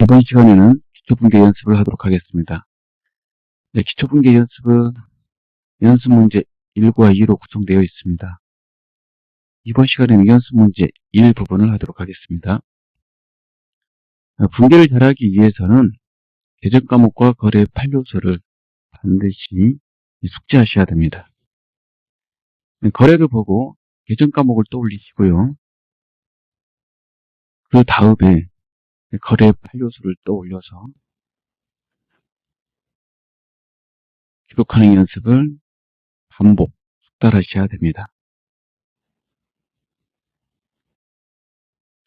이번 시간에는 기초분계 연습을 하도록 하겠습니다. 네, 기초분계 연습은 연습 문제 1과 2로 구성되어 있습니다. 이번 시간에는 연습 문제 1 부분을 하도록 하겠습니다. 분계를 잘하기 위해서는 계정 과목과 거래 판료서를 반드시 숙지하셔야 됩니다. 거래를 보고 계정 과목을 떠올리시고요. 그 다음에 거래 판료서를 떠올려서 기록하는 연습을 반복, 숙달하셔야 됩니다.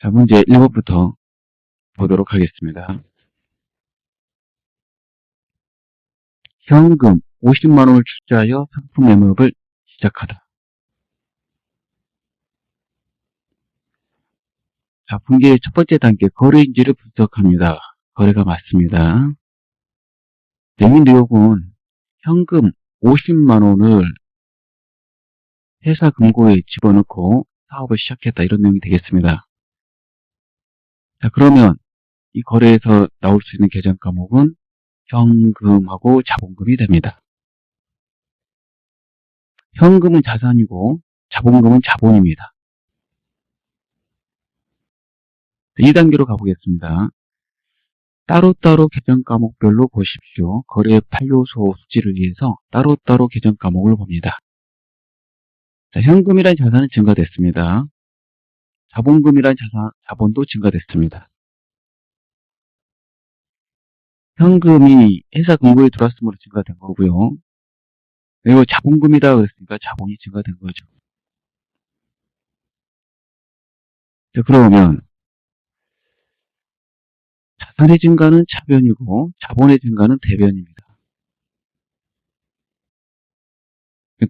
자, 문제 1번부터 보도록 하겠습니다. 현금 50만원을 출자하여 상품 매매업을 시작하다. 자, 분계의 첫 번째 단계, 거래인지를 분석합니다. 거래가 맞습니다. 내민 내역은 현금 50만원을 회사 금고에 집어넣고 사업을 시작했다. 이런 내용이 되겠습니다. 자, 그러면 이 거래에서 나올 수 있는 계정 과목은 현금하고 자본금이 됩니다. 현금은 자산이고 자본금은 자본입니다. 2단계로 가보겠습니다. 따로따로 계정 과목별로 보십시오. 거래 판료소 수지를 위해서 따로따로 계정 과목을 봅니다. 자, 현금이란 자산은 증가됐습니다. 자본금이란 자본도 증가됐습니다. 현금이 회사 금고에 들어왔으므로 증가된 거고요. 그리고 자본금이라 그랬으니까 자본이 증가된 거죠. 자, 그러면 자산의 증가는 차변이고 자본의 증가는 대변입니다.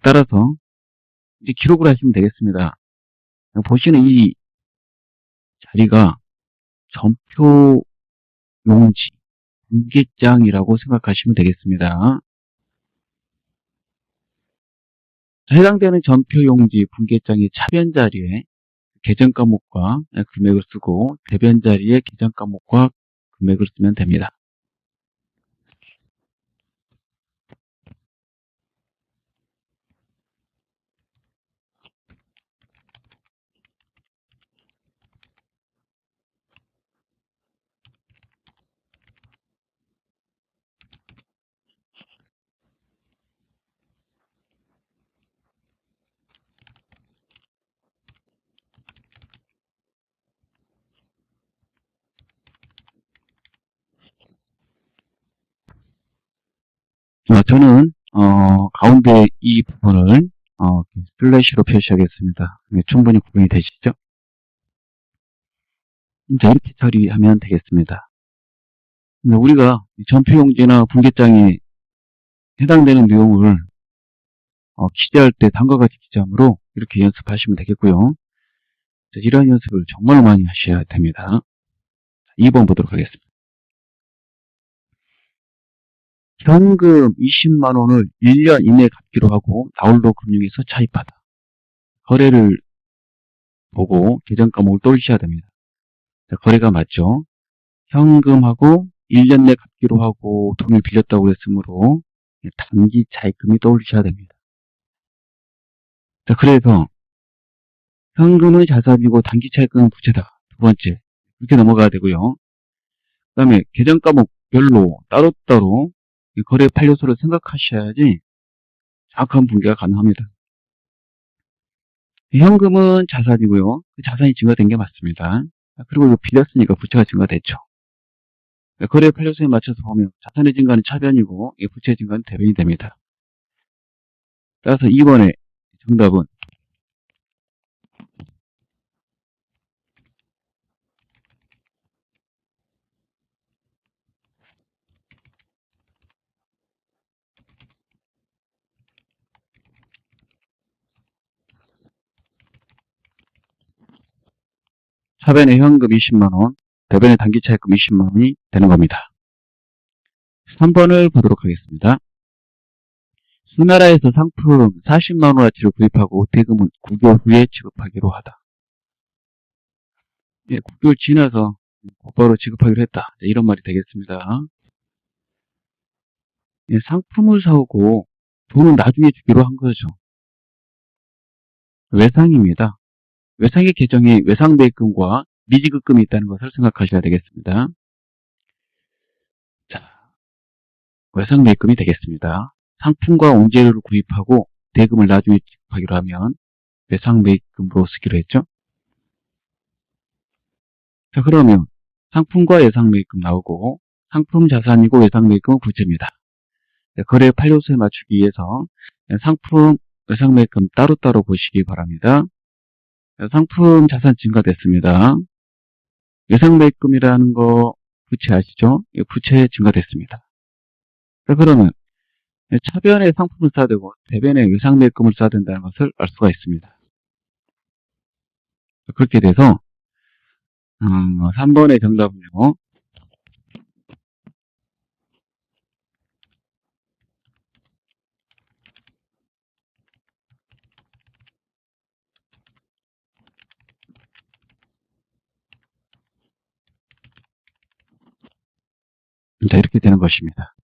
따라서 이제 기록을 하시면 되겠습니다. 보시는 이 자리가 전표 용지, 분계장이라고 생각하시면 되겠습니다. 해당되는 전표 용지, 분계장의 차변 자리에 계정 과목과 금액을 쓰고 대변 자리에 계정 과목과 금액을 쓰면 됩니다. 저는 가운데 이 부분을 슬래시로 표시하겠습니다. 충분히 구분이 되시죠? 자, 이렇게 처리하면 되겠습니다. 우리가 전표용지나 분계장에 해당되는 내용을 기재할 때 다음과 같이 기재하므로 이렇게 연습하시면 되겠고요. 자, 이러한 연습을 정말 많이 하셔야 됩니다. 2번 보도록 하겠습니다. 현금 20만원을 1년 이내에 갚기로 하고 나홀로 금융에서 차입하다. 거래를 보고 계정 과목을 떠올리셔야 됩니다. 자, 거래가 맞죠? 현금하고 1년 내 갚기로 하고 돈을 빌렸다고 했으므로 단기 차입금이 떠올리셔야 됩니다. 자, 그래서 현금은 자산이고 단기 차입금은 부채다. 두 번째, 이렇게 넘어가야 되고요. 그 다음에 계정 과목별로 따로따로 거래 판료소를 생각하셔야지 정확한 분계가 가능합니다. 현금은 자산이고요. 그 자산이 증가된 게 맞습니다. 그리고 이거 빌렸으니까 부채가 증가됐죠. 거래 판료소에 맞춰서 보면 자산의 증가는 차변이고 부채의 증가는 대변이 됩니다. 따라서 2번의 정답은 차변의 현금 20만원, 대변의 단기 차입금 20만원이 되는 겁니다. 3번을 보도록 하겠습니다. 수나라에서 상품 40만원어치를 구입하고 대금은 9개월 후에 지급하기로 하다. 9개월 지나서 곧바로 지급하기로 했다. 이런 말이 되겠습니다. 예, 상품을 사오고 돈은 나중에 주기로 한 거죠. 외상입니다. 외상의 계정에 외상매입금과 미지급금이 있다는 것을 생각하셔야 되겠습니다. 자, 외상매입금이 되겠습니다. 상품과 원재료를 구입하고 대금을 나중에 지급하기로 하면 외상매입금으로 쓰기로 했죠. 자, 그러면 상품과 외상매입금 나오고 상품 자산이고 외상매입금은 부채입니다. 거래 판료수에 맞추기 위해서 상품, 외상매입금 따로따로 보시기 바랍니다. 상품 자산 증가됐습니다. 외상매입금이라는 거 부채 아시죠? 부채 증가됐습니다. 자, 그러면 차변에 상품을 써야 되고 대변에 외상매입금을 써야 된다는 것을 알 수가 있습니다. 그렇게 돼서 3번의 정답은요. 자, 이렇게 되는 것입니다.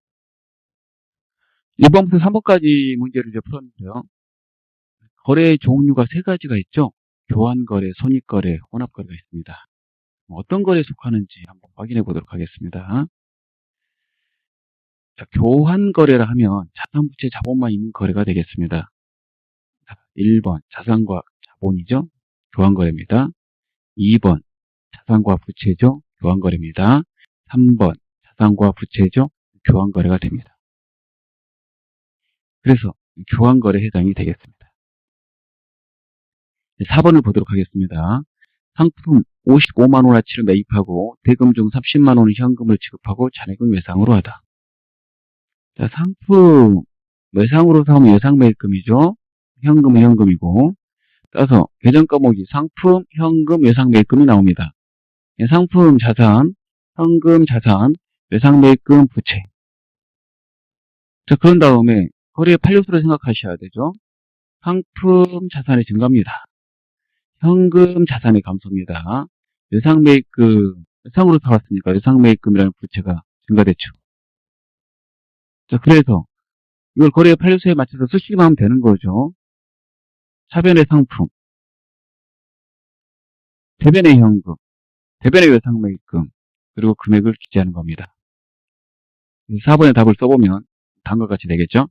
1번부터 3번까지 문제를 이제 풀었는데요. 거래의 종류가 세 가지가 있죠. 교환거래, 손익거래, 혼합거래가 있습니다. 어떤 거래에 속하는지 한번 확인해 보도록 하겠습니다. 자, 교환거래라 하면 자산부채 자본만 있는 거래가 되겠습니다. 자, 1번 자산과 자본이죠. 교환거래입니다. 2번 자산과 부채죠. 교환거래입니다. 3번 자산과 부채죠. 교환거래가 됩니다. 그래서 교환거래에 해당이 되겠습니다. 4번을 보도록 하겠습니다. 상품 55만원어치를 매입하고 대금 중 30만원의 현금을 지급하고 잔액은 외상으로 하다. 자, 상품 외상으로 사오면 외상매입금이죠. 현금은 현금이고 따라서 계정 과목이 상품, 현금, 외상매입금이 나옵니다. 상품 자산, 현금 자산, 외상매입금 부채. 자, 그런 다음에 거래의 판료수를 생각하셔야 되죠. 상품 자산의 증가입니다. 현금 자산의 감소입니다. 외상매입금, 외상으로 사왔으니까 외상매입금이라는 부채가 증가됐죠. 자, 그래서 이걸 거래의 판료수에 맞춰서 쓰시기만 하면 되는 거죠. 차변의 상품, 대변의 현금, 대변의 외상매입금, 그리고 금액을 기재하는 겁니다. 4번의 답을 써보면 다음과 같이 되겠죠.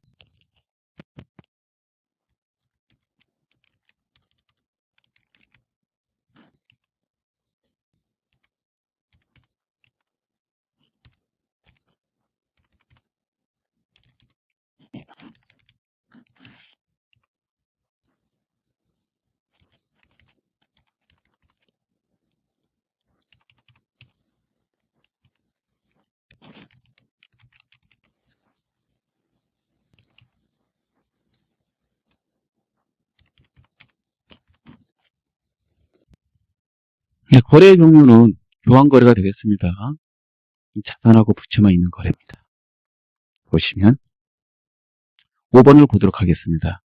거래의 종류는 교환거래가 되겠습니다. 자산하고 부채만 있는 거래입니다. 보시면 5번을 보도록 하겠습니다.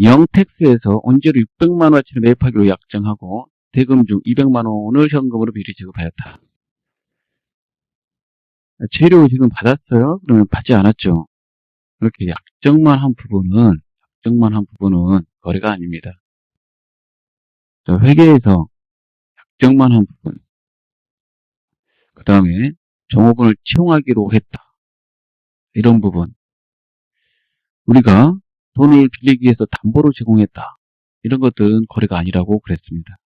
영택스에서 원재료 600만원어치를 매입하기로 약정하고 대금 중 200만원을 현금으로 미리 지급하였다. 재료 지금 받았어요? 그러면 받지 않았죠. 이렇게 약정만 한 부분은 거래가 아닙니다. 자, 회계에서 약정만 한 부분, 그 다음에 종업원을 채용하기로 했다. 이런 부분, 우리가 돈을 빌리기 위해서 담보로 제공했다. 이런 것들은 거래가 아니라고 그랬습니다.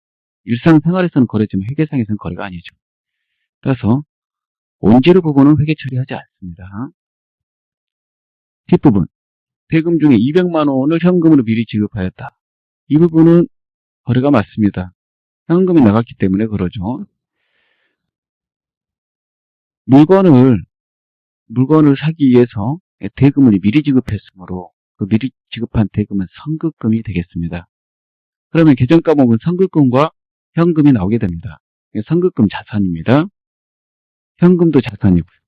일상생활에서는 거래지만 회계상에서는 거래가 아니죠. 따라서 원재료 부분은 회계 처리하지 않습니다. 뒷부분, 대금 중에 200만원을 현금으로 미리 지급하였다. 이 부분은 거래가 맞습니다. 현금이 나갔기 때문에 그러죠. 물건을 사기 위해서 대금을 미리 지급했으므로 그 미리 지급한 대금은 선급금이 되겠습니다. 그러면 계정 과목은 선급금과 현금이 나오게 됩니다. 선급금 자산입니다. 현금도 자산이고요.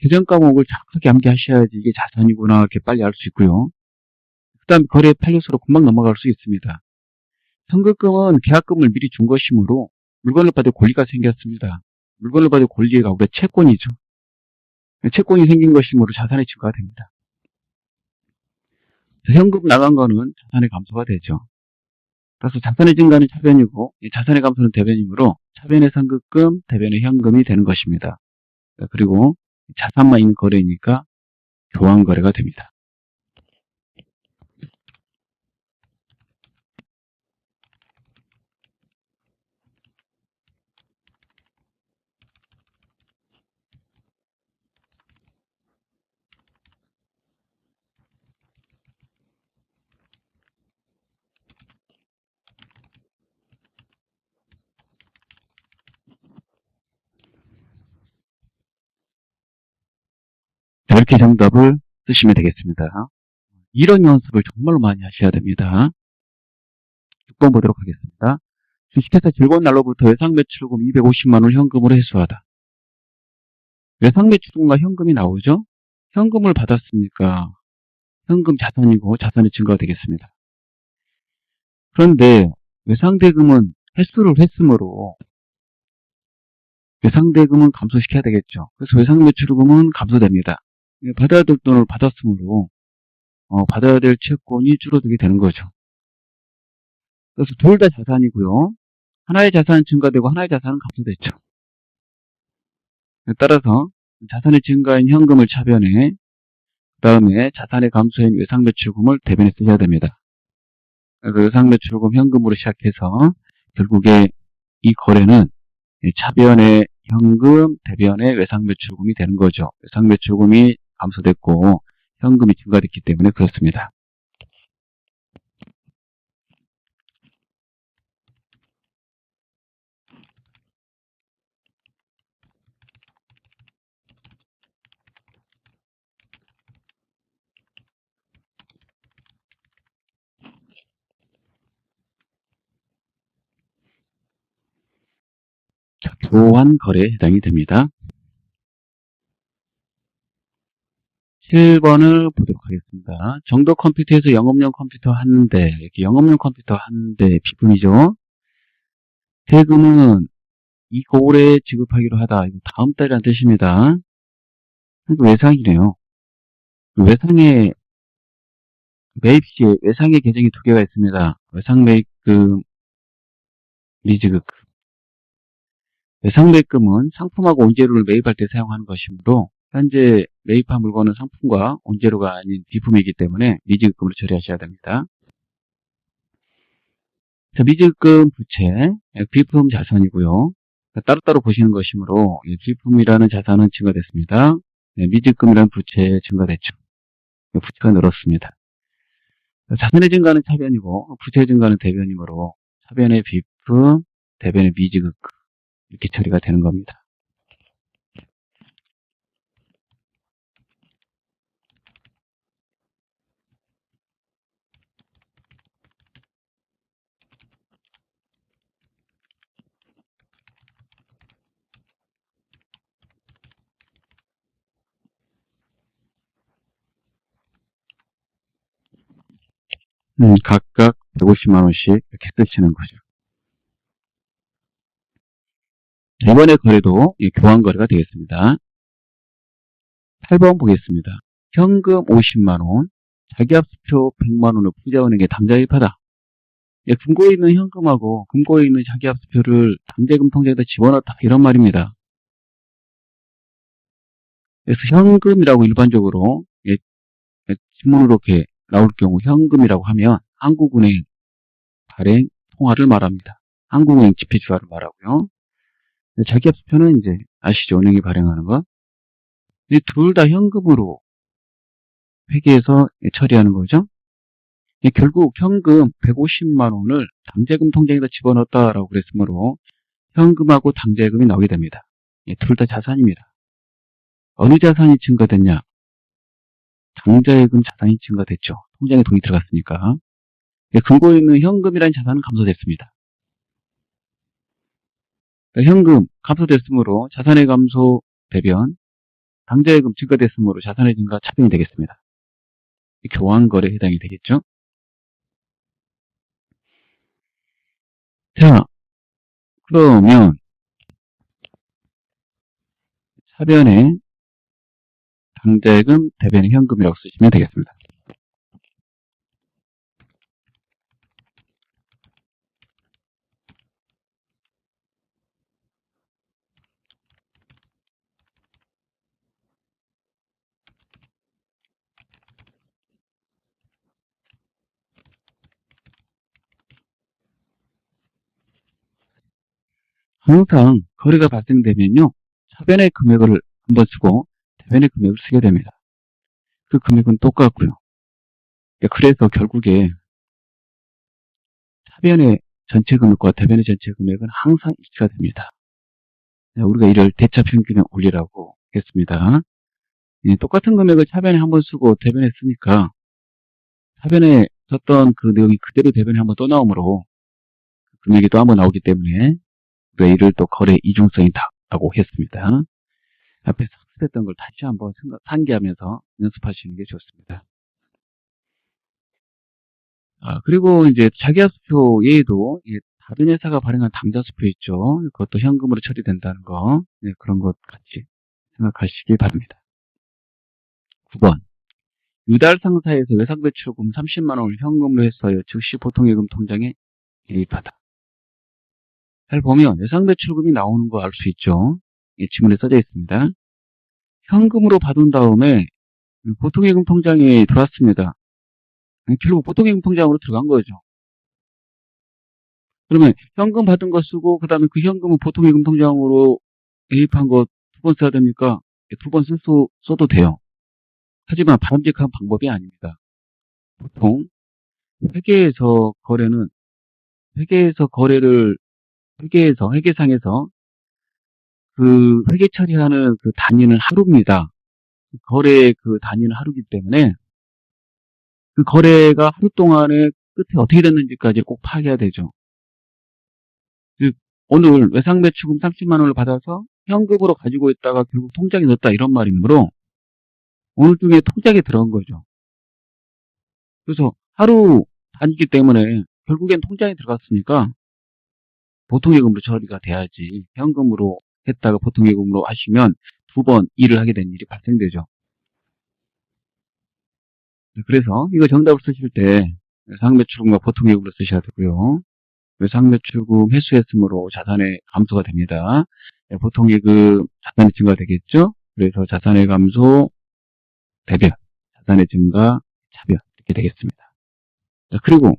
계정 과목을 정확하게 암기하셔야지 이게 자산이구나 이렇게 빨리 알 수 있고요. 그 다음 거래 판료수로 금방 넘어갈 수 있습니다. 선급금은 계약금을 미리 준 것이므로 물건을 받을 권리가 생겼습니다. 물건을 받을 권리가 우리가 채권이죠. 채권이 생긴 것이므로 자산의 증가가 됩니다. 현금 나간 거는 자산의 감소가 되죠. 따라서 자산의 증가는 차변이고 자산의 감소는 대변이므로 차변의 상급금, 대변의 현금이 되는 것입니다. 그리고 자산만 있는 거래이니까 교환거래가 됩니다. 이렇게 정답을 쓰시면 되겠습니다. 이런 연습을 정말로 많이 하셔야 됩니다. 6번 보도록 하겠습니다. 주식회사 즐거운 날로부터 외상매출금 250만원 현금으로 회수하다. 외상매출금과 현금이 나오죠? 현금을 받았으니까 현금 자산이고 자산의 증가가 되겠습니다. 그런데 외상대금은 횟수를 했으므로 외상대금은 감소시켜야 되겠죠. 그래서 외상매출금은 감소됩니다. 받아야 될 돈을 받았으므로 받아야 될 채권이 줄어들게 되는 거죠. 그래서 둘 다 자산이고요. 하나의 자산은 증가되고 하나의 자산은 감소됐죠. 따라서 자산의 증가인 현금을 차변해 그 다음에 자산의 감소인 외상매출금을 대변에 쓰셔야 됩니다. 그래서 외상매출금 현금으로 시작해서 결국에 이 거래는 차변의 현금, 대변의 외상매출금이 되는 거죠. 외상매출금이 감소됐고 현금이 증가됐기 때문에 그렇습니다. 자, 교환 거래에 해당이 됩니다. 7번을 보도록 하겠습니다. 정도 컴퓨터에서 영업용 컴퓨터 한 대, 이렇게 영업용 컴퓨터 한 대 비품이죠. 세금은 이 고울에 지급하기로 하다. 이거 다음 달이라는 뜻입니다. 외상이네요. 외상의 매입 시에 외상의 계정이 두 개가 있습니다. 외상 매입금, 미지급. 외상 매입금은 상품하고 원재료를 매입할 때 사용하는 것이므로 현재 매입한 물건은 상품과 원재료가 아닌 비품이기 때문에 미지급금으로 처리하셔야 됩니다. 자, 미지급금 부채, 비품 자산이고요. 따로따로 보시는 것이므로 비품이라는 자산은 증가됐습니다. 미지급금이라는 부채 증가됐죠. 부채가 늘었습니다. 자산의 증가는 차변이고 부채의 증가는 대변이므로 차변의 비품, 대변의 미지급금 이렇게 처리가 되는 겁니다. 각각 150만원씩 이렇게 쓰시는 거죠. 이번에 거래도 교환거래가 되겠습니다. 8번 보겠습니다. 현금 50만원, 자기합수표 100만원을 부자은행에 당좌입하다. 금고에 있는 현금하고 금고에 있는 자기합수표를 당대금 통장에다 집어넣었다. 이런 말입니다. 그래서 현금이라고 일반적으로 지문으로 이렇게 나올 경우 현금이라고 하면 한국은행 발행 통화를 말합니다. 한국은행 지폐주화를 말하고요. 자기합수표는 이제 아시죠? 은행이 발행하는 거. 둘 다 현금으로 회계해서 처리하는 거죠. 결국 현금 150만 원을 당재금 통장에다 집어넣었다라고 그랬으므로 현금하고 당재금이 나오게 됩니다. 둘 다 자산입니다. 어느 자산이 증가됐냐? 당재금 자산이 증가됐죠. 통장에 돈이 들어갔으니까. 금고에 있는 현금이라는 자산은 감소됐습니다. 현금 감소됐으므로 자산의 감소 대변, 당재금 증가됐으므로 자산의 증가 차변이 되겠습니다. 교환거래에 해당이 되겠죠. 자, 그러면 차변에 당대금, 대변에 현금이라고 쓰시면 되겠습니다. 항상 거래가 발생되면요, 차변의 금액을 한번 쓰고 대변의 금액을 쓰게 됩니다. 그 금액은 똑같고요. 그래서 결국에 차변의 전체 금액과 대변의 전체 금액은 항상 일치가 됩니다. 우리가 이를 대차 평균의 원리라고 했습니다. 똑같은 금액을 차변에 한번 쓰고 대변에 쓰니까 차변에 썼던 그 내용이 그대로 대변에 한번 또 나오므로 그 금액이 또 한번 나오기 때문에 우리가 이를 또 거래 이중성이다라고 했습니다. 앞에서 학습했던 걸 다시 한번 상기하면서 연습하시는 게 좋습니다. 그리고 이제 자기하수표 외에도 다른 회사가 발행한 당좌수표 있죠. 그것도 현금으로 처리된다는 거, 그런 것 같이 생각하시기 바랍니다. 9번. 유달 상사에서 외상배출금 30만 원을 현금으로 했어요. 즉시 보통예금 통장에 개입하다. 잘 보면 외상배출금이 나오는 거 알 수 있죠. 지문에 써져 있습니다. 현금으로 받은 다음에 보통예금 통장에 들어왔습니다. 결국 보통예금 통장으로 들어간 거죠. 그러면 현금 받은 거 쓰고 그 다음에 그 현금은 보통예금 통장으로 개입한 거 두 번 써야 됩니까? 두 번 써도 돼요. 하지만 바람직한 방법이 아닙니다. 보통 회계에서 거래는 회계상에서 그 회계 처리하는 그 단위는 하루입니다. 거래의 그 단위는 하루이기 때문에 그 거래가 하루 동안에 끝에 어떻게 됐는지까지 꼭 파악해야 되죠. 즉 오늘 외상배출금 30만 원을 받아서 현금으로 가지고 있다가 결국 통장에 넣었다 이런 말이므로 오늘 중에 통장에 들어간 거죠. 그래서 하루 단위이기 때문에 결국엔 통장에 들어갔으니까 보통예금으로 처리가 돼야지 현금으로 했다가 보통예금으로 하시면 두 번 일을 하게 된 일이 발생되죠. 그래서 이거 정답을 쓰실 때 외상매출금과 보통예금으로 쓰셔야 되고요. 외상매출금 회수했으므로 자산의 감소가 됩니다. 보통예금 자산의 증가 되겠죠. 그래서 자산의 감소 대변, 자산의 증가 차변 이렇게 되겠습니다. 그리고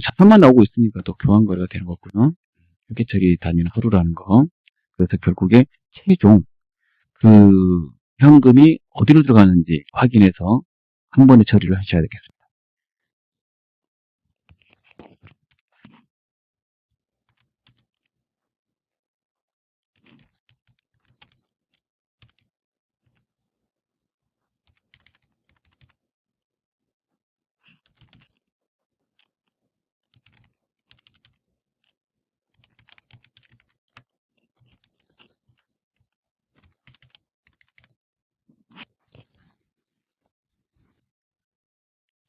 자산만 나오고 있으니까 또 교환거래가 되는 거고요. 회계처리 단위는 하루라는 거. 그래서 결국에 최종 그 현금이 어디로 들어가는지 확인해서 한 번에 처리를 하셔야 되겠습니다.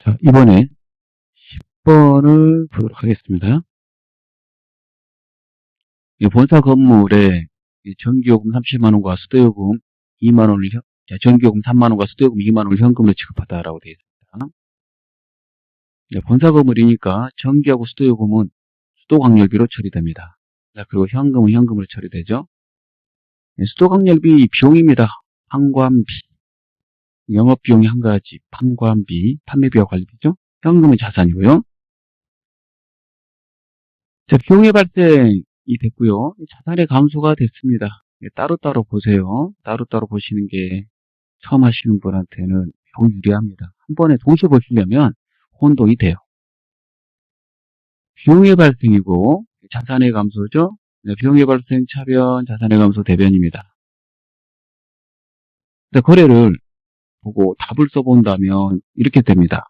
자, 이번에 10번을 보도록 하겠습니다. 이 본사 건물에 전기요금 30만 원과 수도요금 2만 원을 전기요금 3만 원과 수도요금 2만 원을 현금으로 지급하다라고 되어 있습니다. 본사 건물이니까 전기하고 수도요금은 수도광열비로 처리됩니다. 그리고 현금은 현금으로 처리되죠. 수도광열비 비용입니다. 판관비, 영업비용이 한 가지, 판관비, 판매비와 관리비죠. 현금은 자산이고요. 자, 비용의 발생이 됐고요. 자산의 감소가 됐습니다. 따로따로 보세요. 따로따로 보시는 게 처음 하시는 분한테는 매우 유리합니다. 한 번에 동시에 보시려면 혼동이 돼요. 비용의 발생이고 자산의 감소죠. 비용의 발생 차변, 자산의 감소 대변입니다. 거래를 보고 답을 써본다면 이렇게 됩니다.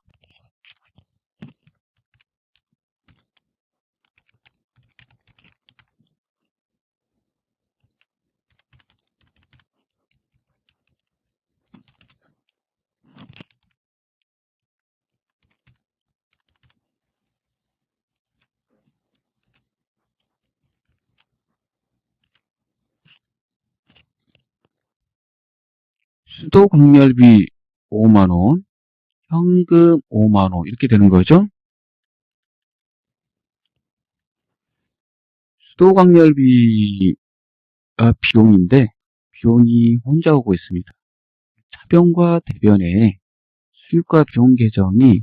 수도광열비 5만원, 현금 5만원 이렇게 되는 거죠. 수도광열비가 비용인데 비용이 혼자 오고 있습니다. 차변과 대변에 수익과 비용 계정이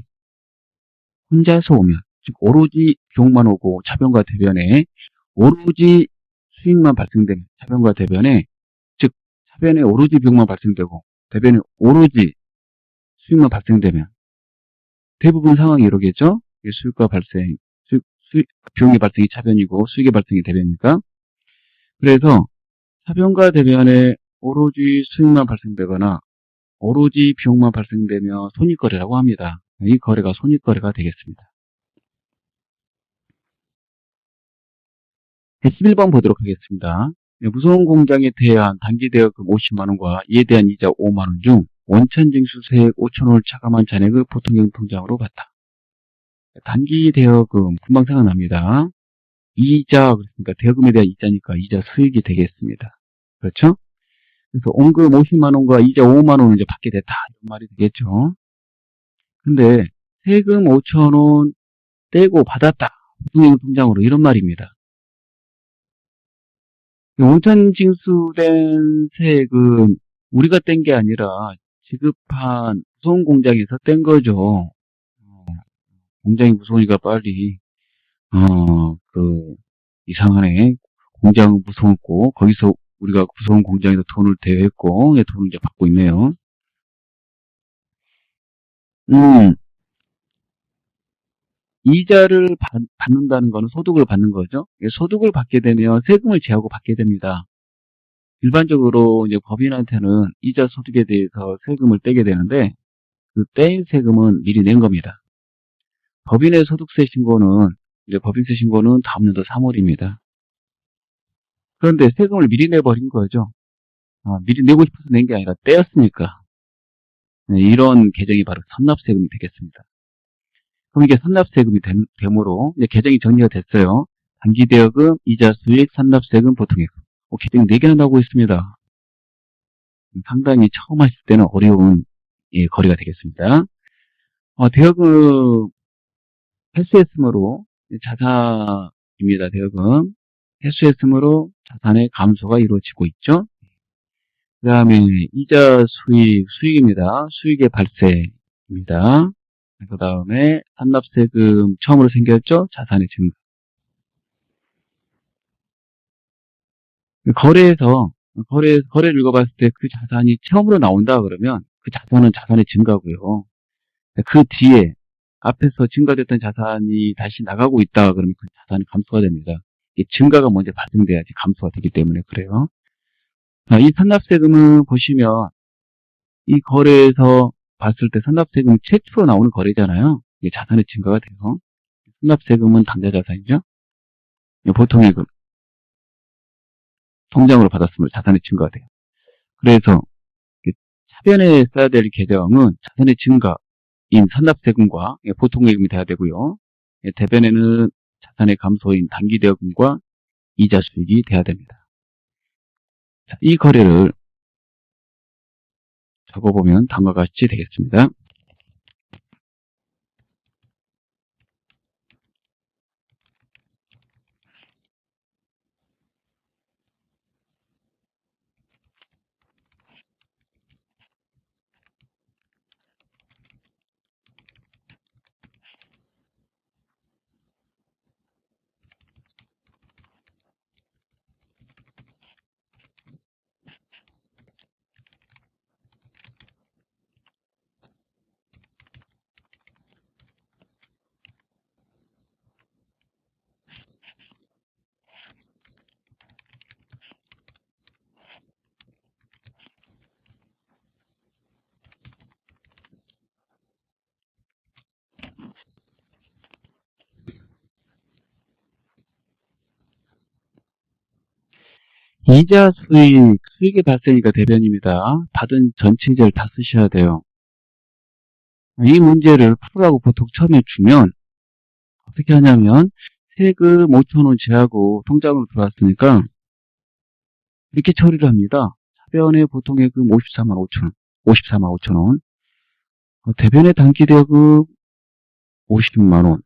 혼자서 오면, 즉 오로지 비용만 오고 차변과 대변에 오로지 수익만 발생되면, 차변과 대변에, 즉 차변에 오로지 비용만 발생되고 대변에 오로지 수익만 발생되면 대부분 상황이 이러겠죠. 수익과 발생, 비용의 발생이 차변이고 수익의 발생이 대변이니까. 그래서 차변과 대변에 오로지 수익만 발생되거나 오로지 비용만 발생되면 손익거래라고 합니다. 이 거래가 손익거래가 되겠습니다. 11번 보도록 하겠습니다. 무소속 공장에 대한 단기대여금 50만원과 이에 대한 이자 5만원 중 원천징수세액 5천원을 차감한 잔액을 보통금 통장으로 받다. 단기대여금 금방 생각납니다. 이자, 그러니까 대여금에 대한 이자니까 이자 수익이 되겠습니다. 그렇죠? 그래서 원금 50만원과 이자 5만원을 이제 받게 됐다, 이런 말이 되겠죠. 근데 세금 5천원 떼고 받았다, 보통금 통장으로, 이런 말입니다. 원천 징수된 세액은 우리가 뗀 게 아니라 지급한 무소속 공장에서 뗀 거죠. 공장이 무서우니까 빨리 이상하네. 공장 무서웠고 거기서 우리가 무서운 공장에서 돈을 대여했고 돈을 이제 받고 있네요. 이자를 받는다는 거는 소득을 받는 거죠. 소득을 받게 되면 세금을 제하고 받게 됩니다. 일반적으로 이제 법인한테는 이자 소득에 대해서 세금을 떼게 되는데 그 뗀 세금은 미리 낸 겁니다. 법인의 소득세 신고는 이제 법인세 신고는 다음 연도 3월입니다. 그런데 세금을 미리 내버린 거죠. 미리 내고 싶어서 낸 게 아니라 떼었으니까. 이런 계정이 바로 선납세금이 되겠습니다. 그럼 이게 선납세금이 되므로 이제 계정이 정리가 됐어요. 단기대여금, 이자 수익, 선납세금, 보통예금. 계정이 4개나 나오고 있습니다. 상당히 처음 하실 때는 어려운 거래가 되겠습니다. 대여금 회수했으므로 자산입니다. 대여금 회수했으므로 자산의 감소가 이루어지고 있죠. 그 다음에 이자 수익입니다. 수익의 발생입니다. 그 다음에 선납세금 처음으로 생겼죠. 자산의 증가. 거래를 읽어봤을 때 그 자산이 처음으로 나온다 그러면 그 자산은 자산의 증가고요. 그 뒤에 앞에서 증가됐던 자산이 다시 나가고 있다 그러면 그 자산이 감소가 됩니다. 증가가 먼저 발생돼야지 감소가 되기 때문에 그래요. 이 선납세금은 보시면 이 거래에서 봤을 때 선납세금이 최초로 나오는 거래잖아요. 이게 자산의 증가가 돼요. 선납세금은 당좌자산이죠. 보통예금 통장으로 받았으면 자산의 증가가 돼요. 그래서 차변에 써야 될 계정은 자산의 증가인 선납세금과 보통예금이 돼야 되고요. 대변에는 자산의 감소인 단기대여금과 이자 수익이 돼야 됩니다. 자, 이 거래를 적어보면 다음과 같이 되겠습니다. 이자 수익의 발생이니까 대변입니다. 받은 전체 이자를 다 쓰셔야 돼요. 이 문제를 풀으라고 보통 처음에 주면 어떻게 하냐면 세금 5천원 제하고 통장으로 들어왔으니까 이렇게 처리를 합니다. 차변의 보통예금 54만 5천원. 54만 5천원. 대변의 단기대금 50만원.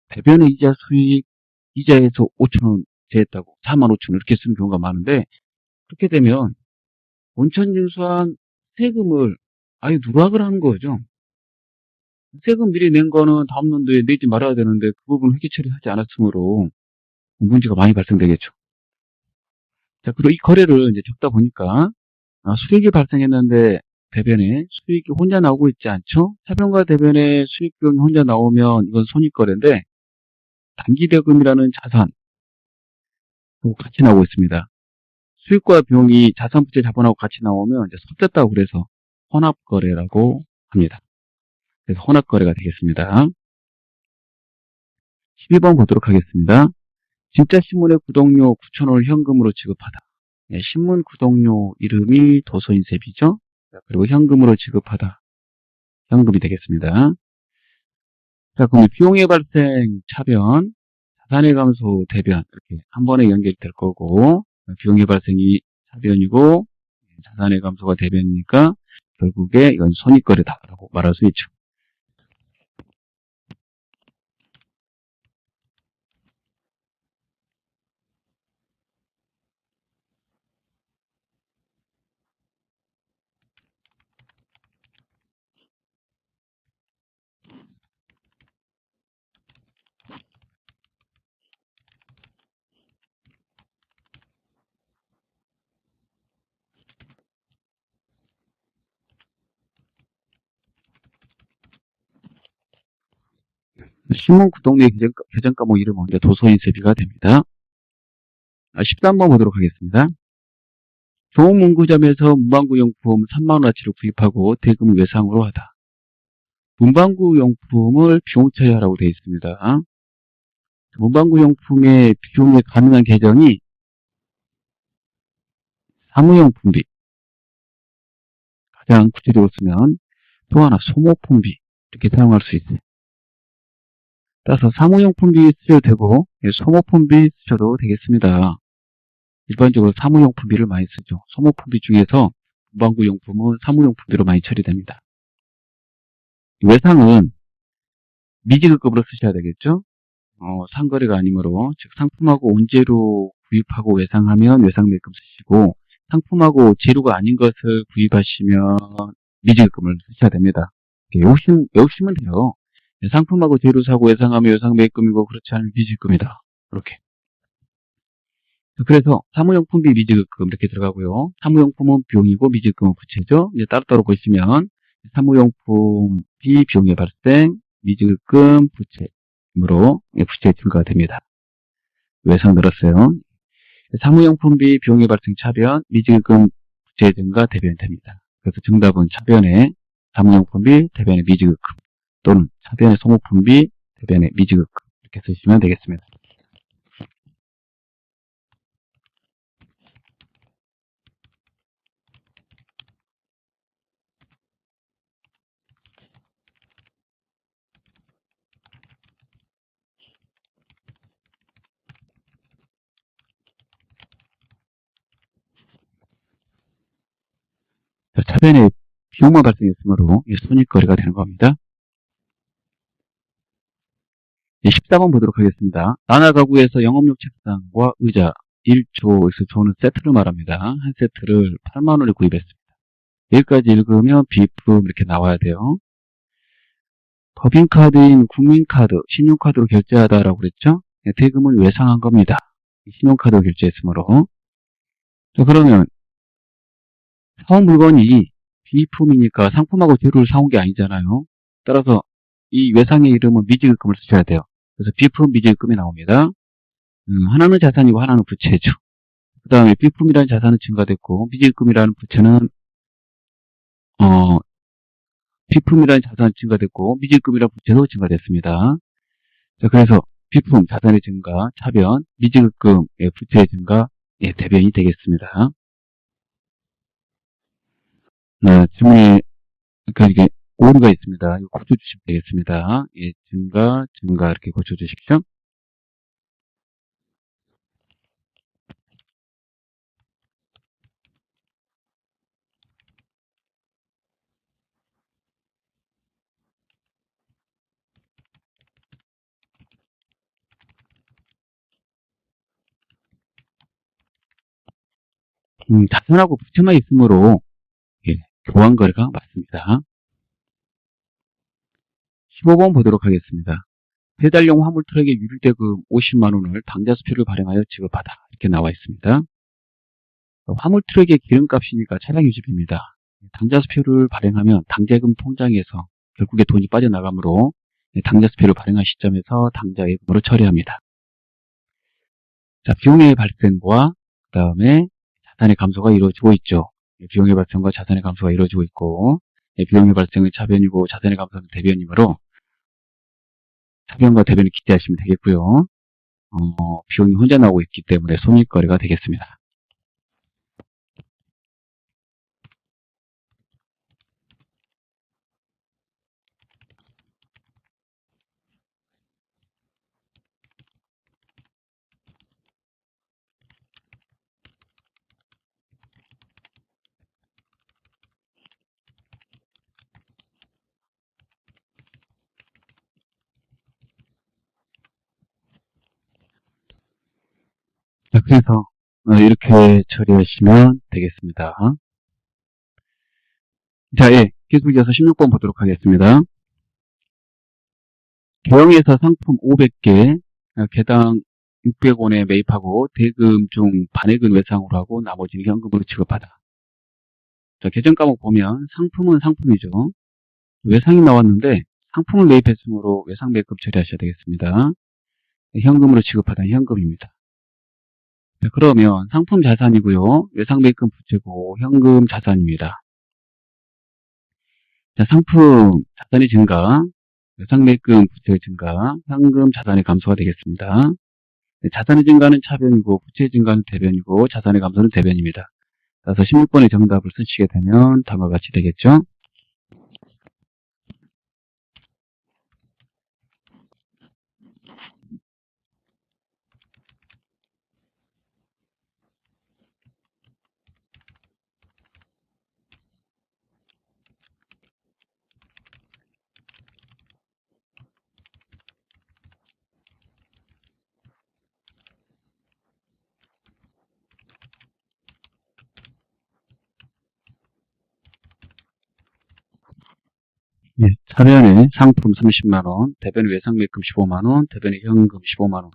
대변의 이자 수익, 이자에서 5천원 제했다고 4만 5천원 이렇게 쓰는 경우가 많은데, 그렇게 되면 원천징수한 세금을 아예 누락을 하는 거죠. 세금 미리 낸 거는 다음 년도에 내지 말아야 되는데 그 부분 회계 처리하지 않았으므로 문제가 많이 발생되겠죠. 자, 그리고 이 거래를 이제 적다 보니까 수익이 발생했는데 대변에 수익이 혼자 나오고 있지 않죠? 차변과 대변에 수익 비용이 혼자 나오면 이건 손익거래인데, 단기대금이라는 자산 같이 나오고 있습니다. 수익과 비용이 자산 부채 자본하고 같이 나오면 이제 섞였다고 그래서 혼합거래라고 합니다. 그래서 혼합거래가 되겠습니다. 12번 보도록 하겠습니다. 진짜 신문의 구독료 9,000원을 현금으로 지급하다. 신문 구독료 이름이 도서인쇄비죠. 그리고 현금으로 지급하다. 현금이 되겠습니다. 자, 그럼 비용의 발생 차변, 자산의 감소 대변 이렇게 한 번에 연결될 거고, 비용의 발생이 차변이고 자산의 감소가 대변이니까 결국에 이건 손익거래다라고 말할 수 있죠. 신문 구독료 계정 과목 이름은 이제 도서인쇄비가 됩니다. 13번 보도록 하겠습니다. 좋은 문구점에서 문방구 용품 3만원어치를 구입하고 대금을 외상으로 하다. 문방구 용품을 비용 처리하라고 되어 있습니다. 문방구 용품의 비용이 가능한 계정이 사무용품비, 가장 구체적으로 쓰면 또 하나 소모품비 이렇게 사용할 수 있어요. 따라서 사무용품비 쓰셔도 되고 소모품비 쓰셔도 되겠습니다. 일반적으로 사무용품비를 많이 쓰죠. 소모품비 중에서 문방구 용품은 사무용품비로 많이 처리됩니다. 외상은 미지급으로 쓰셔야 되겠죠. 상거래가 아니므로, 즉 상품하고 원재료 구입하고 외상하면 외상매금 쓰시고, 상품하고 재료가 아닌 것을 구입하시면 미지급금을 쓰셔야 됩니다. 외우시면 돼요. 상품하고 재료 사고 외상하면 외상매금이고 그렇지 않으면 미지급금이다. 이렇게. 그래서 사무용품비 미지급금 이렇게 들어가고요. 사무용품은 비용이고 미지급금은 부채죠. 이제 따로따로 보시면 사무용품비 비용의 발생, 미지급금, 부채으로 부채 증가가 됩니다. 외상 늘었어요. 사무용품비 비용의 발생 차변, 미지급금, 부채 증가, 대변이 됩니다. 그래서 정답은 차변의 사무용품비, 대변의 미지급금, 또는 차변의 소모품비, 대변의 미지급금 이렇게 쓰시면 되겠습니다. 차변에 비용만 발생했으므로 손익거래가 되는 겁니다. 14번 보도록 하겠습니다. 나나가구에서 영업용 책상과 의자 1조에서 조는 세트를 말합니다. 한 세트를 8만원에 구입했습니다. 여기까지 읽으면 비품 이렇게 나와야 돼요. 법인카드인 국민카드, 신용카드로 결제하다라고 그랬죠? 대금을 외상한 겁니다. 신용카드로 결제했으므로. 자, 그러면 사온 물건이 비품이니까 상품하고 재료를 사온 게 아니잖아요. 따라서 이 외상의 이름은 미지급금을 쓰셔야 돼요. 그래서 비품 미지급금이 나옵니다. 하나는 자산이고 하나는 부채죠. 그 다음에 비품이라는 자산은 증가됐고 미지급금이라는 부채는 비품이라는 자산은 증가됐고 미지급금이라는 부채도 증가됐습니다. 자, 그래서 비품 자산의 증가, 차변, 미지급금의 부채의 증가, 대변이 되겠습니다. 질문에 그러니까 이게 오류가 있습니다. 이거 고쳐주시면 되겠습니다. 증가 이렇게 고쳐주십시오. 자산하고 부채만 있으므로 예, 교환 거래가 맞습니다. 15번 보도록 하겠습니다. 배달용 화물 트럭의 유류대금 50만 원을 당좌수표를 발행하여 지급하다. 이렇게 나와 있습니다. 화물 트럭의 기름값이니까 차량 유지비입니다. 당좌수표를 발행하면 당자예금 통장에서 결국에 돈이 빠져나가므로 당좌수표를 발행한 시점에서 당자예금으로 처리합니다. 자, 비용의 발생과 그 다음에 자산의 감소가 이루어지고 있죠. 비용의 발생과 자산의 감소가 이루어지고 있고, 비용의 발생은 차변이고 자산의 감소는 대변이므로 차변과 대변을 기대하시면 되겠고요. 비용이 혼자 나오고 있기 때문에 손익거래가 되겠습니다. 자, 그래서 이렇게 처리하시면 되겠습니다. 자, 예, 계속 이어서 16번 보도록 하겠습니다. 대형에서 상품 500개, 개당 600원에 매입하고 대금 중 반액은 외상으로 하고 나머지는 현금으로 지급하다. 자, 계정 과목 보면 상품은 상품이죠. 외상이 나왔는데 상품을 매입했으므로 외상 매입금 처리하셔야 되겠습니다. 현금으로 지급하다 현금입니다. 자, 그러면 상품 자산이고요. 외상 매입금 부채고 현금 자산입니다. 자, 상품 자산이 증가, 외상 매입금 부채의 증가, 현금 자산의 감소가 되겠습니다. 자산의 증가는 차변이고 부채의 증가는 대변이고 자산의 감소는 대변입니다. 따라서 16번의 정답을 쓰시게 되면 다음과 같이 되겠죠. 예, 차변에 상품 30만원, 대변의 외상 매입금 15만원, 대변의 현금 15만원.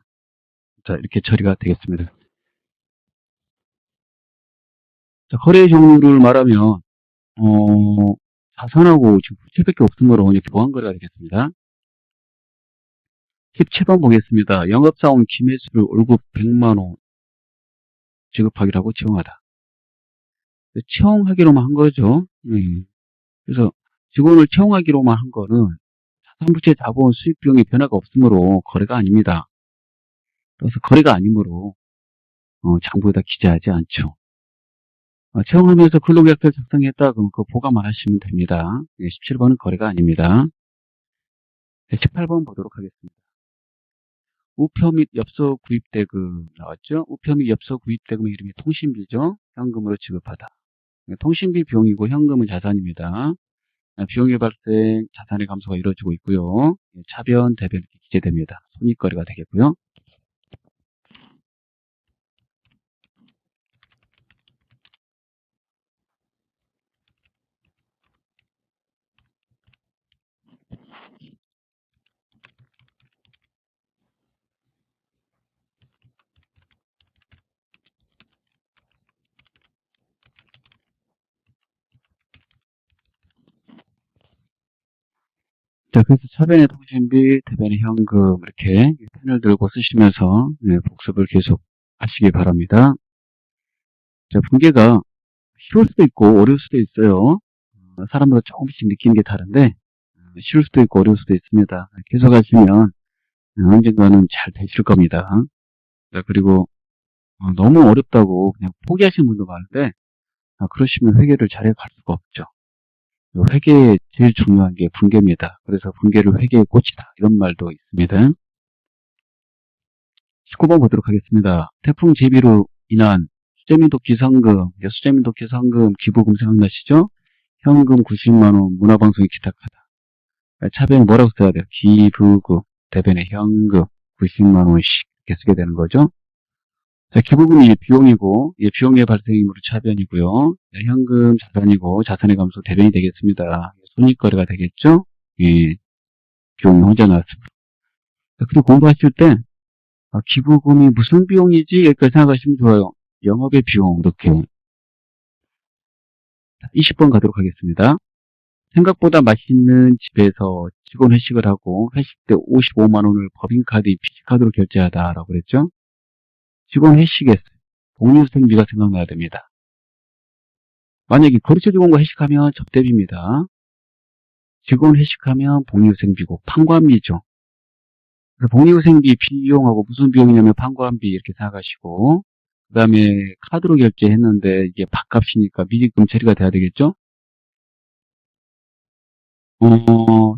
자, 이렇게 처리가 되겠습니다. 자, 거래 종류를 말하면, 자산하고 지금 부채밖에 없으므로 이제 교환 거래가 되겠습니다. 17번 보겠습니다. 영업사원 김혜수를 월급 100만원 지급하기로 하고 채용하다. 채용하기로만 한 거죠. 그래서 직원을 채용하기로만 한 거는 자산부채 자본 수익 비용의 변화가 없으므로 거래가 아닙니다. 그래서 거래가 아니므로 장부에다 기재하지 않죠. 채용하면서 근로계약서를 작성했다 그러면 그거 보관만 하시면 됩니다. 17번은 거래가 아닙니다. 18번 보도록 하겠습니다. 우표 및 엽서 구입대금 나왔죠? 우표 및 엽서 구입대금의 이름이 통신비죠? 현금으로 지급하다. 통신비 비용이고 현금은 자산입니다. 비용의 발생, 자산의 감소가 이루어지고 있고요. 차변, 대변 이렇게 기재됩니다. 손익거래가 되겠고요. 자, 그래서 차변의 통신비, 대변의 현금 이렇게 펜을 들고 쓰시면서 복습을 계속 하시기 바랍니다. 자, 분계가 쉬울 수도 있고 어려울 수도 있어요. 사람마다 조금씩 느끼는 게 다른데 쉬울 수도 있고 어려울 수도 있습니다. 계속 하시면 언젠가는 잘 되실 겁니다. 자, 그리고 너무 어렵다고 그냥 포기하시는 분도 많은데 그러시면 회계를 잘해 갈 수가 없죠. 회계에 제일 중요한 게 분계입니다. 그래서 분계를 회계의 꽃이다. 이런 말도 있습니다. 19번 보도록 하겠습니다. 태풍 제비로 인한 수재민독 기상금, 수재민독 기상금 기부금 생각나시죠? 현금 90만원, 문화방송이 기탁하다. 차변에 뭐라고 써야 돼요? 기부금, 대변에 현금 90만원씩 이렇게 쓰게 되는 거죠. 자, 기부금이 비용이고, 비용의 발생이므로 차변이고요. 자, 현금 자산이고, 자산의 감소 대변이 되겠습니다. 손익거래가 되겠죠? 예, 비용이 혼자 나왔습니다. 자, 그리고 공부하실 때, 기부금이 무슨 비용이지? 여기까지 생각하시면 좋아요. 영업의 비용, 이렇게. 20번 가도록 하겠습니다. 생각보다 맛있는 집에서 직원 회식을 하고, 회식 때 55만원을 법인카드, PC카드로 결제하다라고 그랬죠? 직원 회식에서 복리후생비가 생각나야 됩니다. 만약에 거래처 직원과 회식하면 접대비입니다. 직원 회식하면 복리후생비고 판관비죠. 그래서 복리후생비 비용하고 무슨 비용이냐면 판관비 이렇게 생각하시고, 그 다음에 카드로 결제했는데 이게 밥값이니까 미리금 처리가 돼야 되겠죠?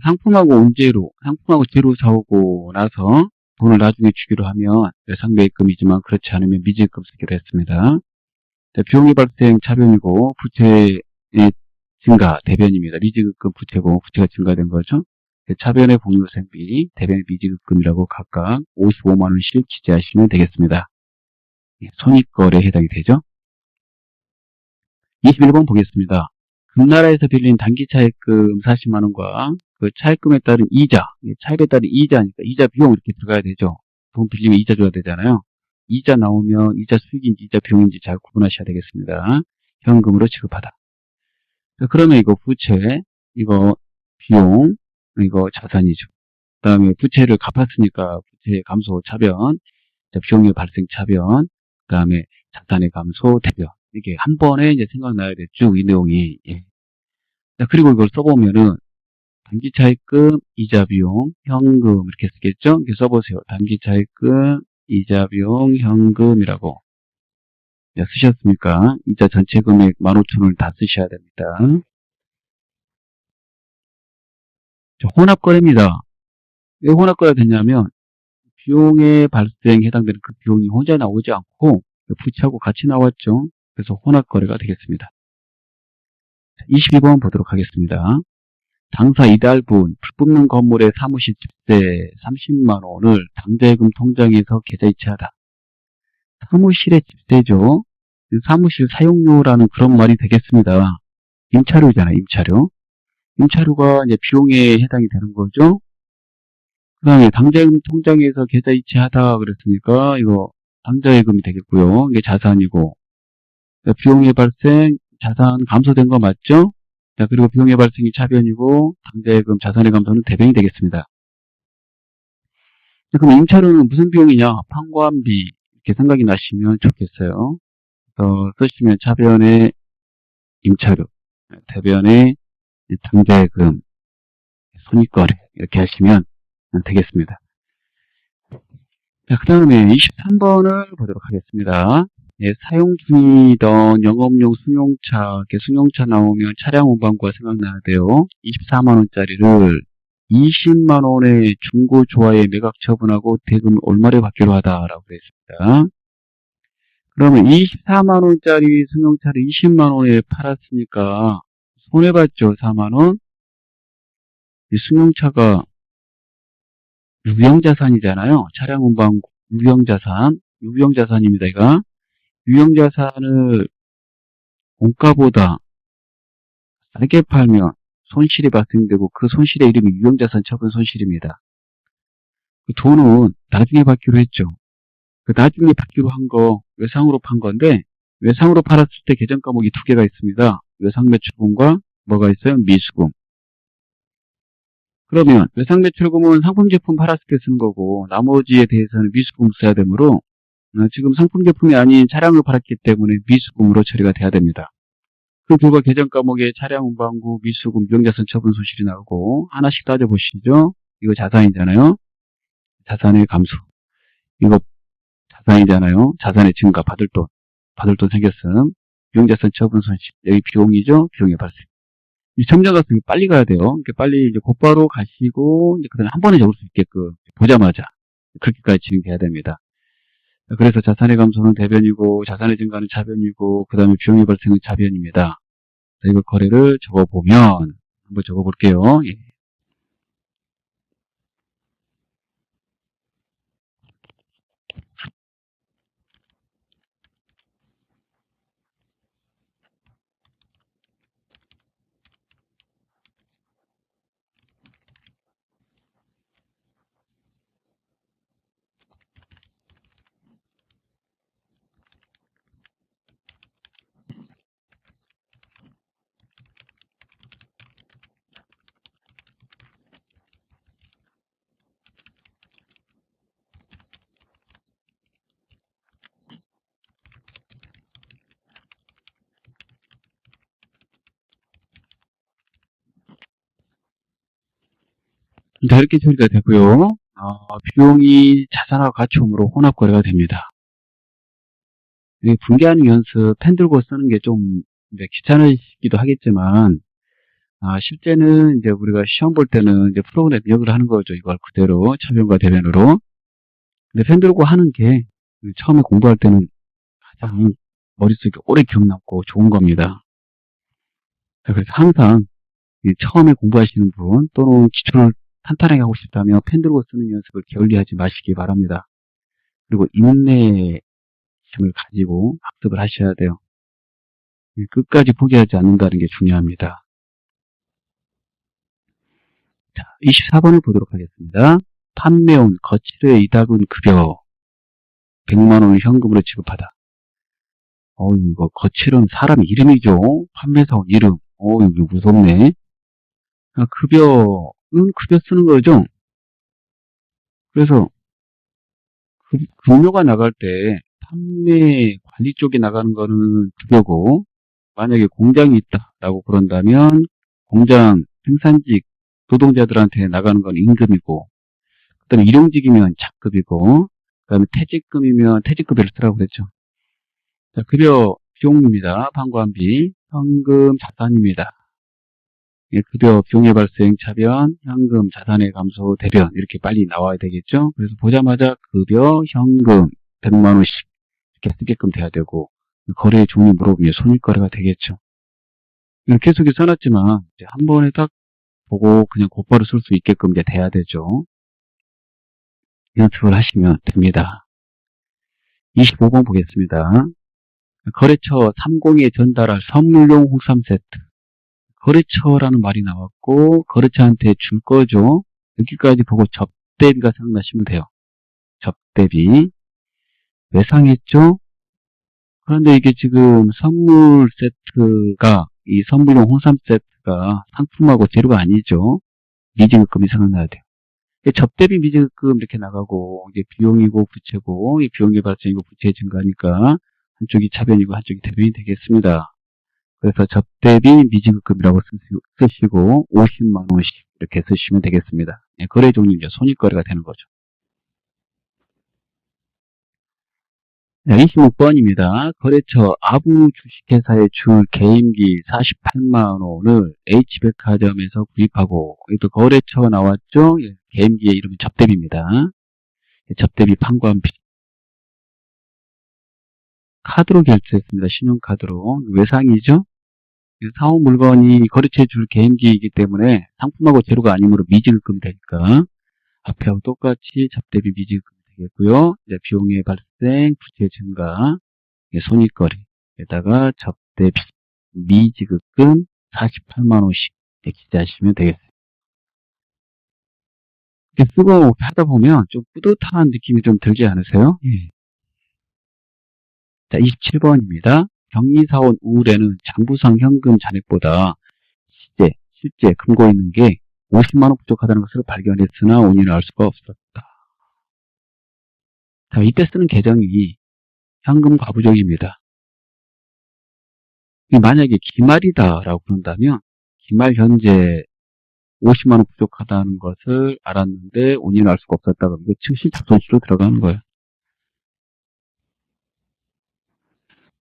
상품하고 재료 사오고 나서 돈을 나중에 주기로 하면 외상매입금이지만 그렇지 않으면 미지급 쓰기로 했습니다. 비용이 발생 차변이고 부채의 증가 대변입니다. 미지급금 부채고 부채가 증가된 거죠. 차변의 복리후생비, 대변의 미지급금이라고 각각 55만원씩 기재하시면 되겠습니다. 손익거래에 해당이 되죠. 21번 보겠습니다. 금나라에서 빌린 단기 차입금 40만원과 그 차입금에 따른 이자, 차입에 따른 이자니까 이자 비용 이렇게 들어가야 되죠. 돈 빌리면 이자 줘야 되잖아요. 이자 나오면 이자 수익인지 이자 비용인지 잘 구분하셔야 되겠습니다. 현금으로 지급하다. 그러면 이거 부채, 이거 비용, 이거 자산이죠. 그 다음에 부채를 갚았으니까 부채 감소 차변, 비용의 발생 차변, 그 다음에 자산의 감소 대변. 이게 한 번에 이제 생각나야 되죠. 이 내용이. 예. 자, 그리고 이걸 써보면은 단기 차입금, 이자 비용, 현금 이렇게 쓰겠죠? 이렇게 써보세요. 단기 차입금, 이자 비용, 현금이라고. 자, 쓰셨습니까? 이자 전체 금액 15,000원을 다 쓰셔야 됩니다. 자, 혼합거래입니다. 왜 혼합거래가 되냐면 비용의 발생에 해당되는 그 비용이 혼자 나오지 않고 부채하고 같이 나왔죠. 그래서 혼합거래가 되겠습니다. 22번 보도록 하겠습니다. 당사 이달분 불 뿜는 건물의 사무실 집세 30만 원을 당대금 통장에서 계좌이체하다. 사무실의 집세죠. 사무실 사용료라는 그런 말이 되겠습니다. 임차료잖아요, 임차료. 임차료가 이제 비용에 해당이 되는 거죠. 그 다음에 당대금 통장에서 계좌이체하다 그랬으니까 이거 당좌예금이 되겠고요. 이게 자산이고 비용의 발생 자산 감소된 거 맞죠? 자, 그리고 비용의 발생이 차변이고 당좌예금 자산의 감소는 대변이 되겠습니다. 자, 그럼 임차료는 무슨 비용이냐? 판관비 이렇게 생각이 나시면 좋겠어요. 쓰시면 차변의 임차료, 대변의 당좌예금, 손익거래 이렇게 하시면 되겠습니다. 자, 그 다음에 23번을 보도록 하겠습니다. 예, 사용 중이던 영업용 승용차, 승용차 나오면 차량 운반구가 생각나야 돼요. 24만원짜리를 20만원의 중고 조화에 매각 처분하고 대금을 얼마를 받기로 하다라고 했습니다. 그러면 24만원짜리 승용차를 20만원에 팔았으니까 손해봤죠, 4만원? 이 승용차가 유형자산이잖아요. 차량 운반구, 유형자산입니다, 이거. 유형자산을 공가보다 싸게 팔면 손실이 발생되고 그 손실의 이름이 유형자산 처분 손실입니다. 그 돈은 나중에 받기로 했죠. 그 나중에 받기로 한 거 외상으로 판 건데 외상으로 팔았을 때 계정 과목이 두 개가 있습니다. 외상매출금과 뭐가 있어요? 미수금. 그러면 외상매출금은 상품 제품 팔았을 때 쓰는 거고 나머지에 대해서는 미수금 써야 되므로 지금 상품 제품이 아닌 차량을 팔았기 때문에 미수금으로 처리가 돼야 됩니다. 그 결과 계정 과목에 차량 운반구, 미수금, 유형자산 처분 손실이 나오고 하나씩 따져보시죠. 이거 자산이잖아요. 자산의 감소. 이거 자산이잖아요. 자산의 증가, 받을 돈 생겼음. 유형자산 처분 손실. 여기 비용이죠. 비용의 발생. 이 점장 같은 게 빨리 가야 돼요. 이렇게 빨리 이제 곧바로 가시고 이제 그다음에 한 번에 적을 수 있게끔 보자마자 그렇게까지 진행해야 됩니다. 그래서 자산의 감소는 대변이고 자산의 증가는 차변이고 그 다음에 비용의 발생은 차변입니다. 이거 거래를 적어보면 한번 적어볼게요. 예. 자, 이렇게 처리가 되고요. 비용이 자산과 가치홈으로 혼합거래가 됩니다. 이 분기하는 연습 펜 들고 쓰는 게 좀 귀찮으시기도 하겠지만, 실제는 이제 우리가 시험 볼 때는 이제 프로그램 입력을 하는 거죠. 이걸 그대로 차변과 대변으로. 근데 펜 들고 하는 게 처음에 공부할 때는 가장 머릿속에 오래 기억 남고 좋은 겁니다. 자, 그래서 항상 처음에 공부하시는 분 또는 기초를 탄탄하게 하고 싶다면 펜 들고 쓰는 연습을 게을리하지 마시기 바랍니다. 그리고 인내심을 가지고 학습을 하셔야 돼요. 끝까지 포기하지 않는다는 게 중요합니다. 자, 24번을 보도록 하겠습니다. 판매온 거치료에 이달은 급여 100만원을 현금으로 지급하다. 이거 거치료는 사람 이름이죠. 판매사원 이름. 이거 무섭네. 급여는 급여 쓰는 거죠. 그래서 급료가 나갈 때 판매 관리 쪽에 나가는 거는 급여고, 만약에 공장이 있다라고 그런다면 공장 생산직 노동자들한테 나가는 건 임금이고, 그다음에 일용직이면 작급이고, 그다음에 퇴직금이면 퇴직급여를 쓰라고 그랬죠. 자, 급여 비용입니다. 판관비, 현금 자산입니다. 급여 비용의 발생 차변, 현금 자산의 감소 대변 이렇게 빨리 나와야 되겠죠. 그래서 보자마자 급여, 현금 100만원씩 이렇게 쓰게끔 돼야 되고, 거래의 종류 물어보면 손익거래가 되겠죠. 이렇게 계속해 써놨지만 이제 한 번에 딱 보고 그냥 곧바로 쓸 수 있게끔 이제 돼야 되죠. 연습을 하시면 됩니다. 25번 보겠습니다. 거래처 30에 전달할 선물용 홍삼 세트. 거래처라는 말이 나왔고 거래처한테 줄 거죠. 여기까지 보고 접대비가 생각나시면 돼요. 접대비. 왜 상했죠? 그런데 이게 지금 선물 세트가, 이 선물용 홍삼 세트가 상품하고 재료가 아니죠. 미지급금이 생각나야 돼요. 접대비 미지급금 이렇게 나가고, 이게 비용이고 부채고, 이 비용의 발생이고 부채의 증가니까 한쪽이 차변이고 한쪽이 대변이 되겠습니다. 그래서 접대비 미지급금이라고 쓰시고 50만원씩 이렇게 쓰시면 되겠습니다. 거래 종류 이제 손익거래가 되는 거죠. 26번입니다. 거래처 아부 주식회사에 줄 개인기 48만원을 H백화점에서 구입하고, 또 거래처가 나왔죠? 개인기의 이름은 접대비입니다. 접대비 판관비. 카드로 결제했습니다. 신용카드로. 외상이죠? 사온 물건이 거래처에 줄 개인기이기 때문에 상품하고 재료가 아니므로 미지급금이 되니까 앞에하고 똑같이 접대비 미지급금이 되겠고요. 이제 비용의 발생, 부채 증가, 손익거래에다가 접대비 미지급금 48만원씩 기재하시면 되겠습니다. 이렇게 쓰고 하다 보면 좀 뿌듯한 느낌이 좀 들지 않으세요? 예. 자, 27번입니다. 격리사원 우울에는 장부상 현금 잔액보다 실제 금고 있는 게 50만원 부족하다는 것을 발견했으나 원인을 알 수가 없었다. 자, 이때 쓰는 계정이 현금 과부족입니다. 만약에 기말이다라고 그런다면 기말 현재 50만원 부족하다는 것을 알았는데 원인을 알 수가 없었다. 그러면 이거 즉시 작손실로 들어가는 거예요.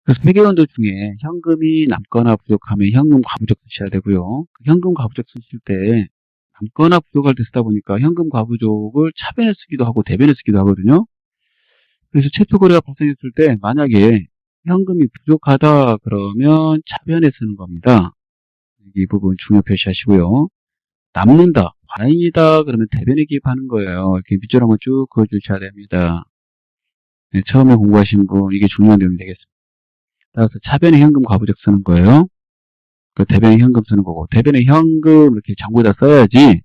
그래서 회계원들 중에 현금이 남거나 부족하면 현금 과부족 쓰셔야 되고요. 현금 과부족 쓰실 때 남거나 부족할 때 쓰다 보니까 현금 과부족을 차변에 쓰기도 하고 대변에 쓰기도 하거든요. 그래서 최초 거래가 발생했을 때 만약에 현금이 부족하다 그러면 차변에 쓰는 겁니다. 이 부분 중요 표시하시고요. 남는다, 과잉이다 그러면 대변에 기입하는 거예요. 이렇게 밑줄 한번 쭉 그어주셔야 됩니다. 네, 처음에 공부하신 분 이게 중요한 내용이 되겠습니다. 따라서 차변에 현금 과부족 쓰는 거예요. 그 대변에 현금 쓰는 거고, 대변에 현금 이렇게 장부에다 써야지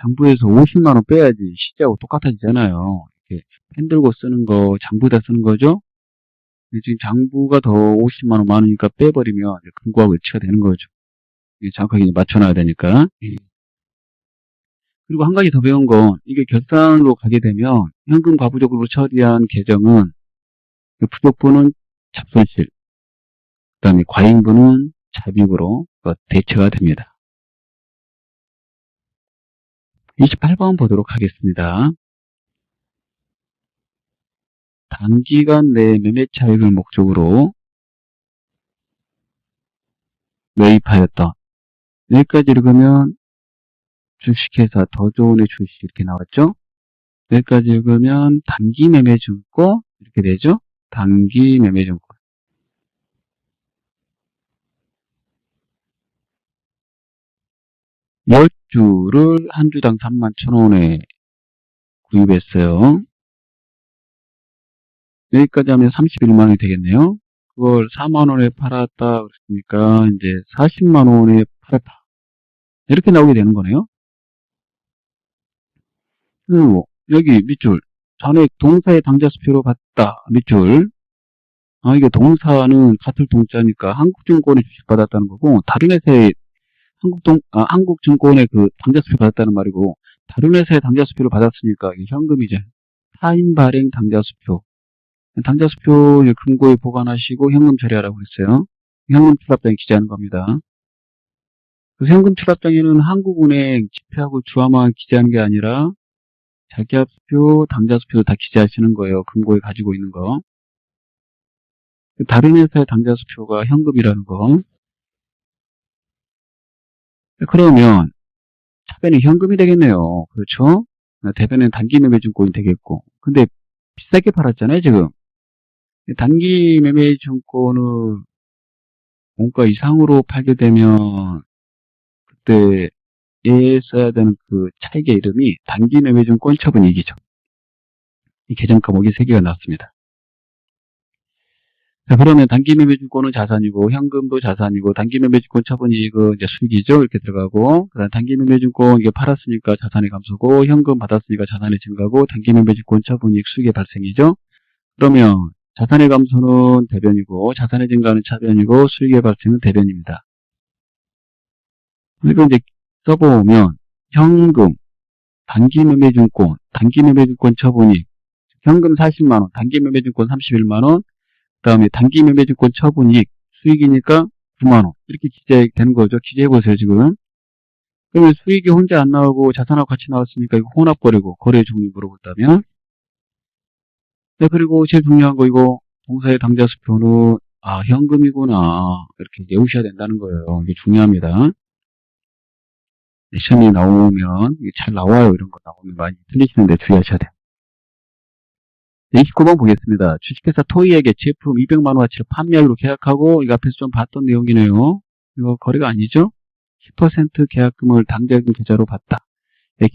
장부에서 50만원 빼야지 시제하고 똑같아지잖아요. 이렇게 펜 들고 쓰는 거 장부에다 쓰는 거죠. 지금 장부가 더 50만원 많으니까 빼버리면 금고하고 일치가 되는 거죠. 정확하게 맞춰놔야 되니까. 그리고 한 가지 더 배운 건 이게 결산으로 가게 되면 현금 과부족으로 처리한 계정은 부족분은 잡손실, 그 다음에 과잉분은 잡익으로 대처가 됩니다. 28번 보도록 하겠습니다. 단기간 내 매매 차익을 목적으로 매입하였던, 여기까지 읽으면 주식회사 더조은의 주식 이렇게 나왔죠? 여기까지 읽으면 단기 매매 증권 이렇게 되죠? 단기 매매 증권. 열 주를 한 주당 31,000원에 구입했어요. 여기까지 하면 31만원이 되겠네요. 그걸 4만원에 팔았다 그랬으니까 이제 40만원에 팔았다. 이렇게 나오게 되는 거네요. 그리고 여기 밑줄. 전액 동사의 당좌수표로 받다. 밑줄. 이게 동사는 같은 동자니까 한국증권에 주식 받았다는 거고, 다른 회사의 한국증권의 그 당좌수표 받았다는 말이고, 다른 회사의 당좌수표를 받았으니까 이게 현금이죠. 타인 발행 당좌수표. 당좌수표 금고에 보관하시고 현금 처리하라고 그랬어요. 현금 출납장에 기재하는 겁니다. 그래서 현금 출납장에는 한국은행 지폐하고 주화만 기재하는 게 아니라 자기합수표, 당좌수표도 다 기재하시는 거예요. 금고에 가지고 있는 거. 다른 회사의 당좌수표가 현금이라는 거. 그러면 차변이 현금이 되겠네요. 그렇죠? 대변은 단기 매매 증권이 되겠고. 근데 비싸게 팔았잖아요, 지금. 단기 매매 증권을 원가 이상으로 팔게 되면 그때 에 써야 되는 그 차익의 이름이 단기 매매 증권 처분이익이죠. 이 계정 과목이 3개가 나왔습니다. 자, 그러면 단기 매매 증권은 자산이고 현금도 자산이고 단기 매매 증권 처분이익은 이제 수익이죠. 이렇게 들어가고 그다음 단기 매매 증권 이게 팔았으니까 자산의 감소고 현금 받았으니까 자산의 증가고 단기 매매 증권 처분이익 수익의 발생이죠. 그러면 자산의 감소는 대변이고 자산의 증가는 차변이고 수익의 발생은 대변입니다. 그리고 이제 써보면 현금, 단기 매매 증권, 단기 매매 증권 처분이익, 현금 40만원, 단기 매매 증권 31만원, 그 다음에 단기 매매 증권 처분이익, 수익이니까 9만원. 이렇게 기재되는 거죠. 기재해보세요, 지금. 그러면 수익이 혼자 안 나오고 자산하고 같이 나왔으니까 이거 혼합거래고, 거래 종류 물어봤다면. 네, 그리고 제일 중요한 거 이거, 동사의 당좌수표는, 현금이구나. 이렇게 외우셔야 된다는 거예요. 이게 중요합니다. 시험이 나오면, 이게 잘 나와요. 이런 거 나오면 많이 틀리시는데 주의하셔야 돼요. 29번 보겠습니다. 주식회사 토이에게 제품 200만원 어치를 판매하기로 계약하고, 이거 앞에서 좀 봤던 내용이네요. 이거 거래가 아니죠? 10% 계약금을 당대금 계좌로 받다.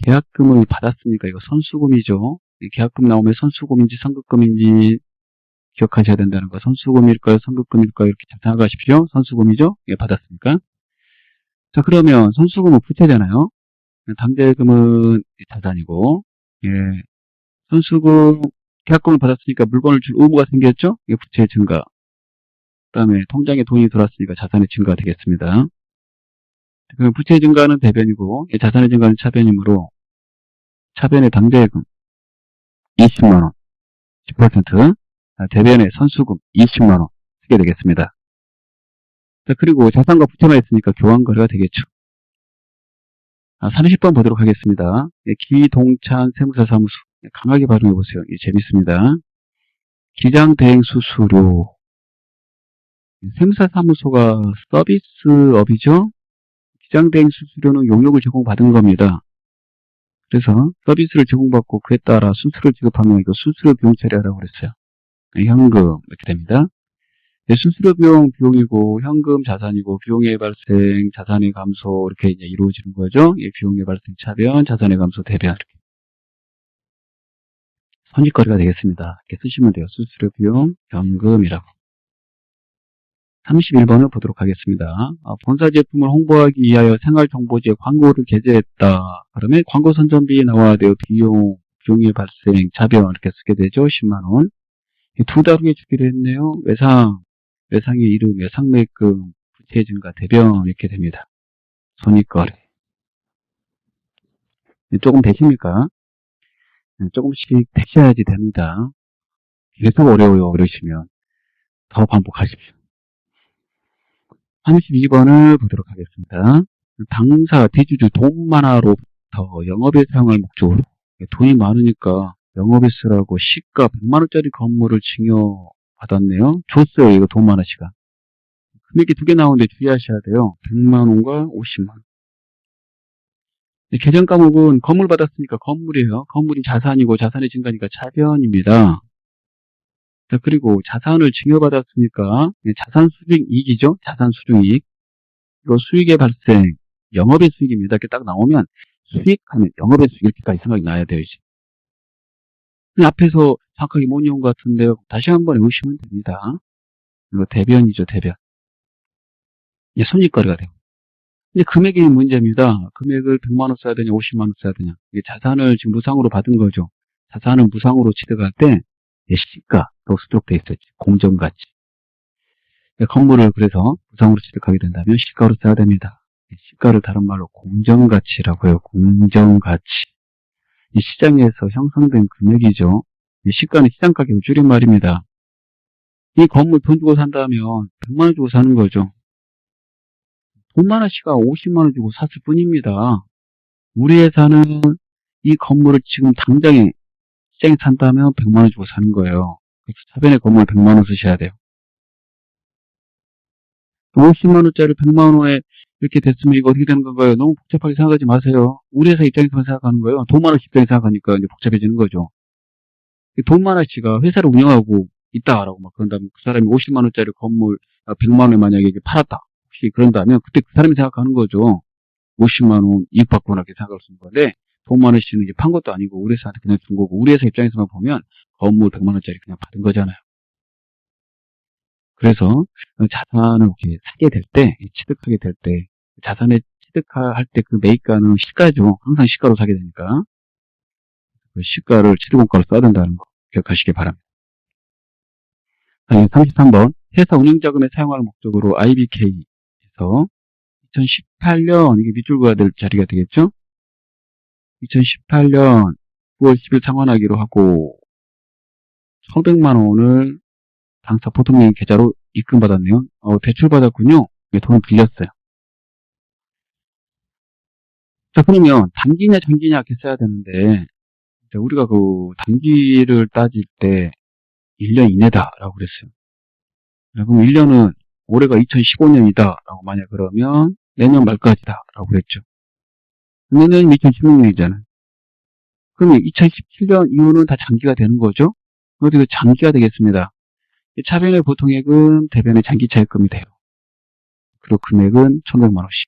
계약금을 받았으니까 이거 선수금이죠. 계약금 나오면 선수금인지 선급금인지 기억하셔야 된다는 거. 선수금일까요? 선급금일까요? 이렇게 잘 생각하십시오. 선수금이죠? 예, 받았으니까. 자, 그러면 선수금은 부채잖아요. 당대금은 자산이고, 예, 선수금, 계약금을 받았으니까 물건을 줄 의무가 생겼죠? 이게 부채의 증가. 그 다음에 통장에 돈이 들어왔으니까 자산의 증가가 되겠습니다. 그럼 부채의 증가는 대변이고, 자산의 증가는 차변이므로, 차변의 당대금 20만원, 10%, 대변의 선수금 20만원 쓰게 되겠습니다. 자, 그리고 자산과 부채만 있으니까 교환거래가 되겠죠. 30번 보도록 하겠습니다. 기동찬 세무사사무소. 강하게 발음해보세요. 재밌습니다. 기장대행수수료. 세무사사무소가 서비스업이죠. 기장대행수수료는 용역을 제공받은 겁니다. 그래서 서비스를 제공받고 그에 따라 수수료를 지급하면 이거 수수료 비용 처리하라고 그랬어요. 현금 이렇게 됩니다. 수수료 비용이고 현금 자산이고 비용의 발생, 자산의 감소 이렇게 이제 이루어지는 거죠. 비용의 발생 차변, 자산의 감소 대변 이렇게. 선짓거리가 되겠습니다. 이렇게 쓰시면 돼요. 수수료 비용, 현금이라고. 31번을 보도록 하겠습니다. 본사 제품을 홍보하기 위하여 생활정보지에 광고를 게재했다. 그러면 광고 선전비에 나와야 돼요. 비용의 발생, 차변 이렇게 쓰게 되죠. 10만원. 두 다르게 주기로 했네요. 외상의 이름, 외상매입금, 부채 증가, 대변 이렇게 됩니다. 손익거래. 조금 되십니까? 조금씩 되셔야지 됩니다. 계속 어려워요. 그러시면 더 반복하십시오. 32번을 보도록 하겠습니다. 당사, 대주주, 돈 많아로 이제부터 영업에 사용할 목적으로 돈이 많으니까 영업에 쓰라고 시가 100만원짜리 건물을 증여받았네요. 줬어요. 이거 돈 많은 시간. 금액이 두 개 나오는데 주의하셔야 돼요. 100만원과 50만원. 계정 과목은 건물 받았으니까 건물이에요. 건물이 자산이고 자산의 증가니까 차변입니다. 자, 그리고 자산을 증여받았으니까 자산 수익이익이죠. 자산 수익이익. 이거 수익의 발생, 영업의 수익입니다. 이렇게 딱 나오면 수익하면 영업의 수익 이렇게까지 생각이 나야 돼요. 이제. 앞에서 정확하게 못 외운 것 같은데요. 다시 한번 외우시면 됩니다. 이거 대변이죠. 대변. 이게 손익거래가 돼요. 이제 금액이 문제입니다. 금액을 100만원 써야 되냐 50만원 써야 되냐. 이게 자산을 지금 무상으로 받은 거죠. 자산을 무상으로 취득할 때 시가로 수록되어 있었지. 공정가치. 건물을 그래서 무상으로 취득하게 된다면 시가로 써야 됩니다. 시가를 다른 말로 공정가치라고 해요. 공정가치. 이 시장에서 형성된 금액이죠. 이 시가는 시장가격을 줄인 말입니다. 이 건물 돈 주고 산다면 100만원 주고 사는 거죠. 돈 많은 씨가 50만원 주고 샀을 뿐입니다. 우리 회사는 이 건물을 지금 당장에 시장에 산다면 100만원 주고 사는 거예요. 차변에 건물 100만원 쓰셔야 돼요. 50만원짜리 100만원에 이렇게 됐으면 이거 어떻게 되는 건가요? 너무 복잡하게 생각하지 마세요. 우리 회사 입장에서만 생각하는 거예요. 돈 많은 씨 입장에서 생각하니까 이제 복잡해지는 거죠. 돈 많은 씨가 회사를 운영하고 있다라고 막 그런다면 그 사람이 50만원짜리 건물 100만원에 만약에 이게 팔았다. 혹시 그런다면 그때 그 사람이 생각하는 거죠. 50만원 이익 받고 나게 생각할 수 있는 건데 돈 많은 씨는 이제 판 것도 아니고 우리 회사한테 그냥 준 거고 우리 회사 입장에서만 보면 건물 100만원짜리 그냥 받은 거잖아요. 그래서 자산을 이렇게 사게 될 때, 취득하게 될 때, 자산에 취득할 때 그 매입가는 시가죠. 항상 시가로 사게 되니까. 그 시가를 취득원가로 써야 된다는 거 기억하시기 바랍니다. 33번. 회사 운영자금에 사용할 목적으로 IBK에서 2018년, 이게 밑줄 그어야 될 자리가 되겠죠? 2018년 9월 10일 상환하기로 하고, 1,500만원을 당사 보통령 계좌로 입금받았네요. 대출받았군요. 돈을 빌렸어요. 자, 그러면 단기냐 장기냐 이렇게 써야 되는데 우리가 그 단기를 따질 때 1년 이내다라고 그랬어요. 그럼 1년은 올해가 2015년이다라고 만약 그러면 내년 말까지다라고 그랬죠. 내년이 2016년이잖아요. 그러면 2017년 이후는 다 장기가 되는 거죠. 그래서 장기가 되겠습니다. 차변의 보통액은 대변의 장기 차입금이 돼요. 그리고 금액은 1,100만원씩.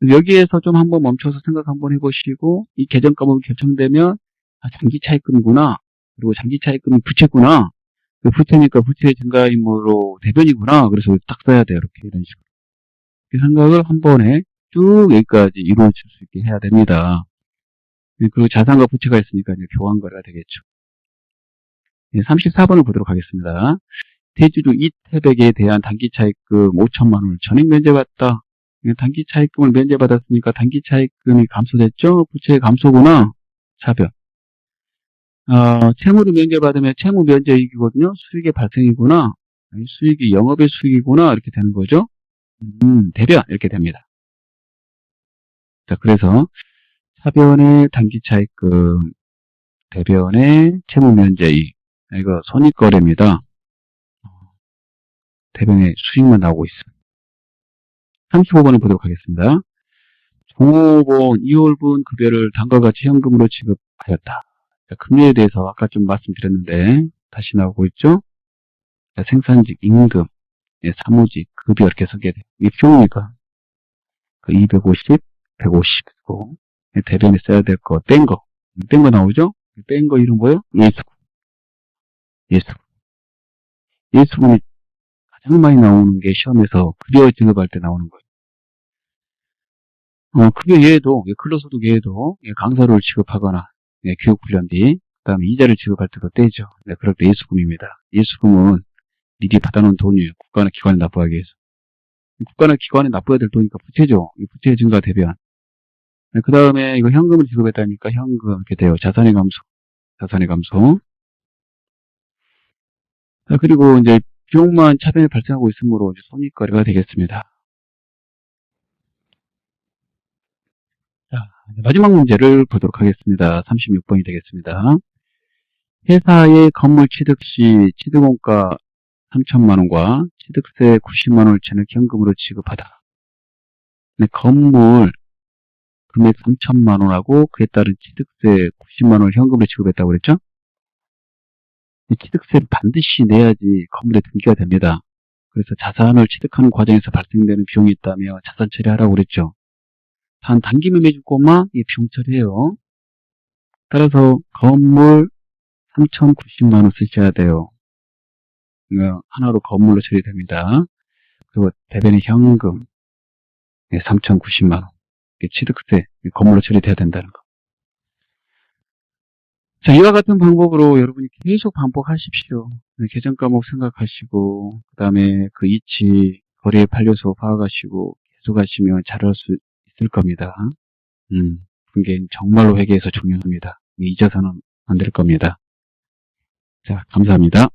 여기에서 좀 한번 멈춰서 생각 한번 해보시고 이 계정 과목이 결정되면 장기 차입금이구나. 그리고 장기 차입금이 부채구나. 그 부채니까 부채 증가임으로 대변이구나. 그래서 딱 써야 돼요. 이렇게 이런 식으로. 그 생각을 한 번에 쭉 여기까지 이루어질 수 있게 해야 됩니다. 그리고 자산과 부채가 있으니까 이제 교환거래가 되겠죠. 34번을 보도록 하겠습니다. 대주주 이태백에 대한 단기 차입금 5천만 원을 전액 면제받다. 단기 차입금을 면제받았으니까 단기 차입금이 감소됐죠? 부채 감소구나. 차변. 채무를 면제받으면 채무 면제이익이거든요. 수익의 발생이구나. 수익이 영업의 수익이구나. 이렇게 되는 거죠. 대변. 이렇게 됩니다. 자, 그래서 차변의 단기 차입금, 대변의 채무 면제이익. 이거 손익거래입니다. 대변의 수익만 나오고 있습니다. 35번을 보도록 하겠습니다. 종업원 2월분 급여를 다음과 같이 현금으로 지급하였다. 자, 금리에 대해서 아까 좀 말씀드렸는데 다시 나오고 있죠. 자, 생산직, 임금, 사무직, 급여 이렇게 쓰게 돼요. 이 비용이니까 250, 150이고 대변에 써야 될 거, 뺀 거 나오죠. 뺀 거 이름 뭐예요? 예수분이 가장 많이 나오는 게 시험에서 급여 지급할 때 나오는 거예요. 급여 예외도, 근로소득 예외도 강사료를 지급하거나 교육훈련비, 그 다음에 이자를 지급할 때도 떼죠. 그럴 때 예수금입니다. 예수금은 미리 받아놓은 돈이에요. 국가나 기관에 납부하기 위해서. 국가나 기관에 납부해야 될 돈이니까 부채죠. 부채 증가 대변. 그 다음에 이거 현금을 지급했다니까 현금 이렇게 돼요. 자산의 감소. 자, 그리고 이제 비용만 차변에 발생하고 있으므로 손익거래가 되겠습니다. 자, 마지막 문제를 보도록 하겠습니다. 36번이 되겠습니다. 회사의 건물 취득 시 취득원가 3천만 원과 취득세 90만 원을 전액 현금으로 지급하다. 근데 건물 금액 3천만 원하고 그에 따른 취득세 90만 원을 현금으로 지급했다고 그랬죠? 이 취득세를 반드시 내야지 건물에 등기가 됩니다. 그래서 자산을 취득하는 과정에서 발생되는 비용이 있다며 자산 처리하라고 그랬죠. 단 단기 매매 주고만 이 비용 처리해요. 따라서 건물 3,090만 원 쓰셔야 돼요. 하나로 건물로 처리됩니다. 그리고 대변인 현금 3,090만 원. 취득세 건물로 처리돼야 된다는 거. 자, 이와 같은 방법으로 여러분이 계속 반복하십시오. 계정 과목 생각하시고, 그 다음에 그 이치, 거래의 판례소 파악하시고, 계속 하시면 잘할 수 있을 겁니다. 그게 정말로 회계에서 중요합니다. 잊어서는 안 될 겁니다. 자, 감사합니다.